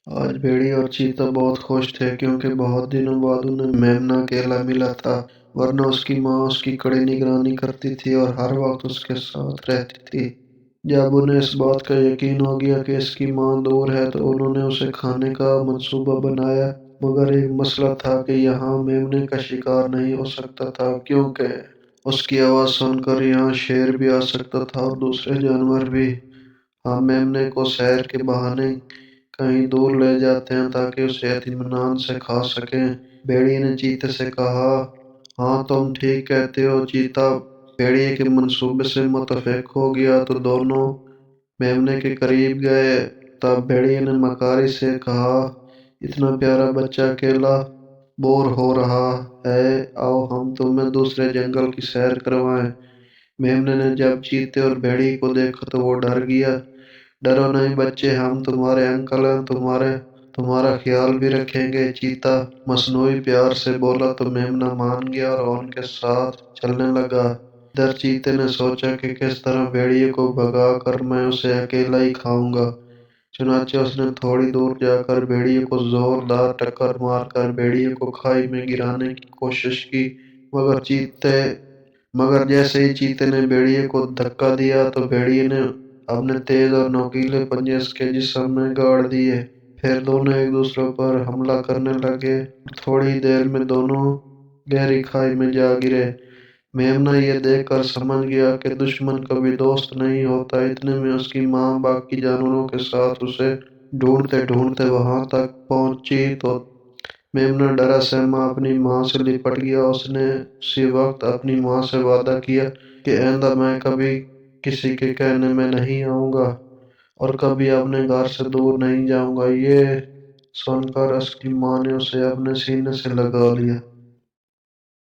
आज भेड़ी और चीता बहुत खुश थे क्योंकि बहुत दिनों बाद उन्हें मेमना अकेला मिला था। वरना उसकी माँ उसकी कड़ी निगरानी करती थी और हर वक्त उसके साथ रहती थी। जब उन्हें इस बात का यकीन हो गया कि इसकी माँ दूर है तो उन्होंने उसे खाने का मंसूबा बनाया। मगर एक मसला था कि यहाँ मेमने का शिकार नहीं हो सकता था क्योंकि उसकी आवाज़ सुनकर यहाँ शेर भी आ सकता था और दूसरे जानवर भी। हम मेमने को सैर के बहाने कहीं दूर ले जाते हैं ताकि उसे इत्मीनान से खा सकें। भेड़िए ने चीते से कहा, हाँ तुम ठीक कहते हो। चीता भेड़िए के मंसूबे से मुतफिक हो गया तो दोनों मेमने के करीब गए। तब भेड़िए ने मकारी से कहा, इतना प्यारा बच्चा अकेला बोर हो रहा है, आओ हम तुम्हें दूसरे जंगल की सैर करवाएं। मेमने ने जब चीते और भेड़िए को देखा तो वो डर गया। डरो नहीं बच्चे, हम तुम्हारे अंकल हैं, तुम्हारा ख्याल भी रखेंगे। चीता मसनूई प्यार से बोला तो मेमना मान गया और उनके साथ चलने लगा। इधर चीते ने सोचा कि किस तरह भेड़िए को भगा कर मैं उसे अकेला ही खाऊंगा। चुनाचे उसने थोड़ी दूर जाकर भेड़िए को जोरदार टक्कर मारकर भेड़िए को खाई में गिराने की कोशिश की। मगर चीते मगर जैसे ही चीते ने भेड़िए को धक्का दिया तो भेड़िए ने अपने तेज और नोकीले पंजे उसके जिस्म में गाड़ दिए। फिर दोनों एक दूसरे पर हमला करने लगे। थोड़ी देर में दोनों गहरी खाई में जा गिरे। मेमना ये देखकर समझ गया कि दुश्मन कभी दोस्त नहीं होता। इतने में उसकी माँ बाकी जानवरों के साथ उसे ढूंढते ढूंढते वहां तक पहुंची तो मेमना डरा सहमा अपनी माँ से लिपट गया। उसने उसी वक्त अपनी माँ से वादा किया कि आइंदा मैं कभी किसी के कहने में नहीं आऊंगा और कभी अपने घर से दूर नहीं जाऊंगा। ये सुनकर उसकी माँ ने उसे अपने सीने से लगा लिया।